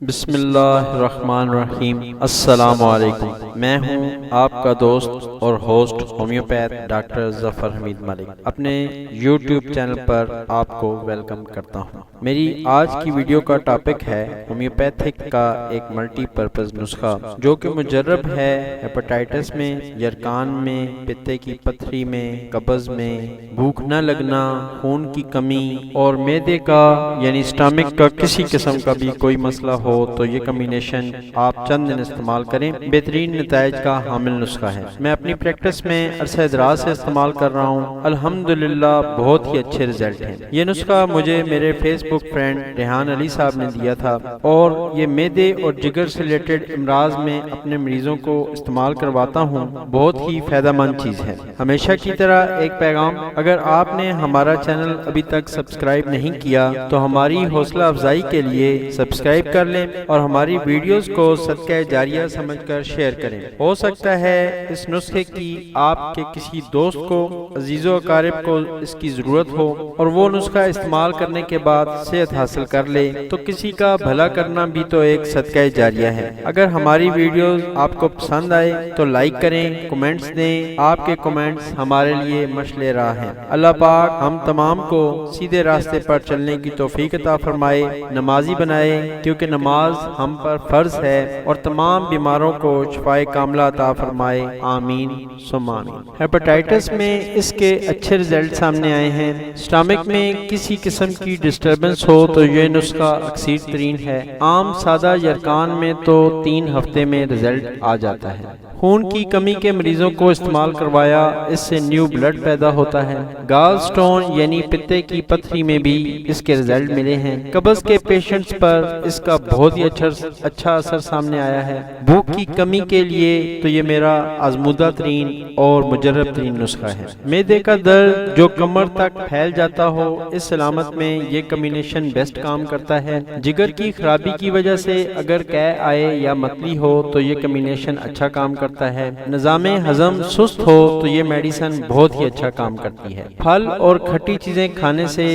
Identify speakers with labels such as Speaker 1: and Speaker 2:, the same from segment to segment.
Speaker 1: بسم اللہ الرحمن الرحیم۔ السلام علیکم، میں ہوں آپ کا دوست اور ہوسٹ ہومیوپیتھ ڈاکٹر ظفر حمید ملک۔ اپنے یوٹیوب چینل پر آپ کو ویلکم کرتا ہوں۔ میری آج کی ویڈیو کا ٹاپک ہے ہومیوپیتھک کا ایک ملٹی پرپز نسخہ جو کہ مجرب ہے ہیپاٹائٹس میں، یرقان میں، پتے کی پتھری میں، قبض میں، بھوک نہ لگنا، خون کی کمی اور معدے کا یعنی اسٹامک کا کسی قسم کا بھی کوئی مسئلہ ہو تو یہ کمبینیشن آپ چند دن استعمال کریں، بہترین نتائج کا حامل نسخہ ہے۔ میں اپنی پریکٹس میں عرصہ دراز سے استعمال کر رہا ہوں، الحمدللہ بہت ہی اچھے رزلٹ ہیں۔ یہ نسخہ مجھے میرے فیس بک فرینڈ ریحان علی صاحب نے دیا تھا اور یہ معدے اور جگر سے ریلیٹڈ امراض میں اپنے مریضوں کو استعمال کرواتا ہوں، بہت ہی فائدہ مند چیز ہے۔ ہمیشہ کی طرح ایک پیغام، اگر آپ نے ہمارا چینل ابھی تک سبسکرائب نہیں کیا تو ہماری حوصلہ افزائی کے لیے سبسکرائب کر لیں اور ہماری ویڈیوز کو صدقہ جاریہ سمجھ کر شیئر کریں۔ ہو سکتا ہے اس نسخے کی آپ کے کسی دوست کو، عزیز و اقارب کو اس کی ضرورت ہو اور وہ نسخہ استعمال کرنے کے بعد صحت حاصل کر لے، تو کسی کا بھلا کرنا بھی تو ایک صدقہ جاریہ ہے۔ اگر ہماری ویڈیوز آپ کو پسند آئے تو لائک کریں، کمنٹس دیں، آپ کے کمنٹس ہمارے لیے مشعل راہ ہیں۔ اللہ پاک ہم تمام کو سیدھے راستے پر چلنے کی توفیق عطا فرمائے، نمازی بنائے، کیونکہ نماز ہم پر فرض ہے، اور تمام بیماروں کو شفائے کاملہ عطا فرمائے، آمین ثم آمین۔ ہیپاٹائٹس میں اس کے اچھے رزلٹ سامنے آئے ہیں۔ اسٹامک میں کسی قسم کی ڈسٹربنس ہو تو یہ نسخہ اکثر ترین ہے۔ عام سادہ یرقان میں تو 3 ہفتے میں رزلٹ آ جاتا ہے۔ خون کی کمی کے مریضوں کو استعمال کروایا، اس سے نیو بلڈ پیدا ہوتا ہے۔ گال سٹون یعنی پتے کی پتھری میں بھی اس کے رزلٹ ملے ہیں۔ قبض کے پیشنٹس پر اس کا بہت ہی اچھا اثر سامنے آیا ہے۔ بھوک کی کمی کے لیے تو یہ میرا آزمودہ ترین اور مجرب ترین نسخہ ہے۔ معدے کا درد جو کمر تک پھیل جاتا ہو، اس علامت میں یہ کمبینیشن بیسٹ کام کرتا ہے۔ جگر کی خرابی کی وجہ سے اگر قے آئے یا متلی ہو تو یہ کمبینیشن اچھا کام کرتا ہے۔ نظام ہضم سست ہو تو یہ میڈیسن بہت ہی اچھا کام کرتی ہے۔ پھل اور کھٹی چیزیں کھانے سے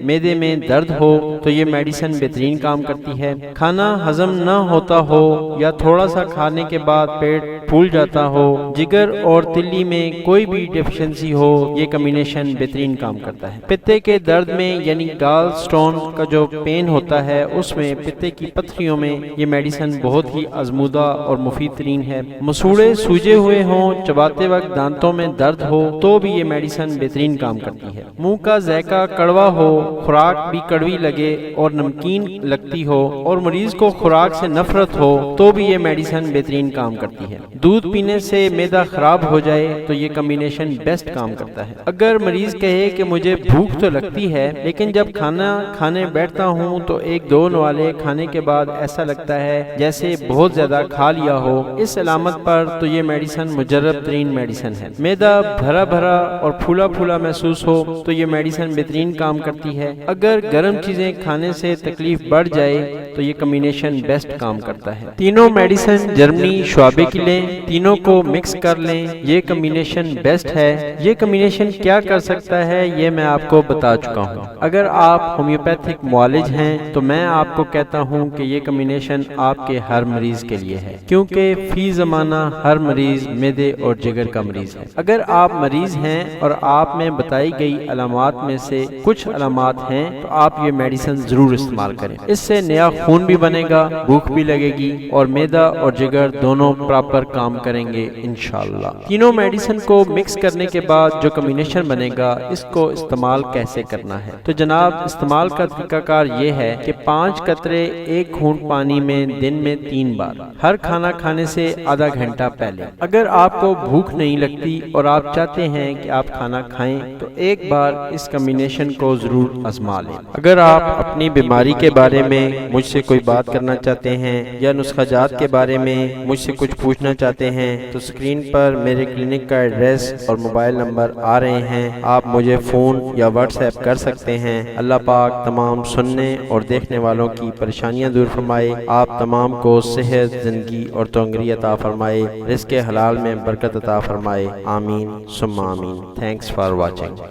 Speaker 1: معدے میں درد ہو تو یہ میڈیسن بہترین کام کرتی ہے۔ کھانا ہضم نہ ہوتا ہو یا تھوڑا سا کھانے کے بعد پیٹ پھول جاتا ہو، جگر اور تلی میں کوئی بھی ڈیفیشنسی ہو، یہ کمبینیشن بہترین کام کرتا ہے۔ پتے کے درد میں یعنی گال سٹون کا جو پین ہوتا ہے، اس میں پتے کی پتھریوں میں یہ میڈیسن بہت ہی آزمودہ اور مفید ترین ہے۔ مسوڑے سوجے ہوئے ہوں، چباتے وقت دانتوں میں درد ہو تو بھی یہ میڈیسن بہترین کام کرتی ہے۔ منہ کا ذائقہ کڑوا ہو، خوراک بھی کڑوی لگے اور نمکین لگتی ہو اور مریض کو خوراک سے نفرت ہو تو بھی یہ میڈیسن بہترین کام کرتی ہے۔ دودھ پینے سے معدہ خراب ہو جائے تو یہ کمبینیشن بیسٹ کام کرتا ہے۔ اگر مریض کہے کہ مجھے بھوک تو لگتی ہے لیکن جب کھانا کھانے بیٹھتا ہوں تو 1-2 نوالے کھانے کے بعد ایسا لگتا ہے جیسے بہت زیادہ کھا لیا ہو، اس علامت پر تو یہ میڈیسن مجرب ترین میڈیسن ہے۔ معدہ بھرا بھرا اور پھولا پھولا محسوس ہو تو یہ میڈیسن بہترین کام کرتی ہے۔ اگر گرم چیزیں کھانے سے تکلیف بڑھ جائے تو یہ کمبینیشن بیسٹ کام کرتا ہے۔ تینوں میڈیسن جرمنی شعبے کی لیں، تینوں کو مکس کر لیں، یہ کمبینیشن بیسٹ ہے۔ یہ کمبینیشن کیا کر سکتا ہے یہ میں آپ کو بتا چکا ہوں۔ اگر آپ ہومیوپیتھک معالج ہیں تو میں آپ کو کہتا ہوں کہ یہ کمبینیشن آپ کے ہر مریض کے لیے ہے، کیونکہ فی زمانہ ہر مریض معدے اور جگر کا مریض ہے۔ اگر آپ مریض ہیں اور آپ میں بتائی گئی علامات میں سے کچھ علامات ہیں تو آپ یہ میڈیسن ضرور استعمال کریں۔ اس سے نیا خون بھی بنے گا، بھوک بھی لگے گی اور معدہ اور جگر دونوں پراپر کام کریں گے انشاءاللہ۔ تینوں میڈیسن کو مکس کرنے کے بعد جو کمبینیشن بنے گا، اس کو استعمال کیسے کرنا ہے تو جناب استعمال کا طریقہ کار یہ ہے کہ 5 قطرے 1 گھونٹ پانی میں دن میں 3 بار، ہر کھانا کھانے سے آدھا گھنٹہ پہلے۔ اگر آپ کو بھوک نہیں لگتی اور آپ چاہتے ہیں کہ آپ کھانا کھائیں تو ایک بار اس کمبینیشن کو ضرور آزما لیں۔ اگر آپ اپنی بیماری کے بارے میں مجھ سے کوئی بات کرنا چاہتے ہیں یا نسخہ جات کے بارے میں مجھ سے کچھ پوچھنا چاہتے ہیں تو اسکرین پر میرے کلینک کا ایڈریس اور موبائل نمبر آ رہے ہیں، آپ مجھے فون یا واٹس ایپ کر سکتے ہیں۔ اللہ پاک تمام سننے اور دیکھنے والوں کی پریشانیاں دور فرمائے، آپ تمام کو صحت، زندگی اور تونگری عطا فرمائے، رزق حلال میں برکت عطا فرمائے، آمین ثم آمین۔ Thanks for watching.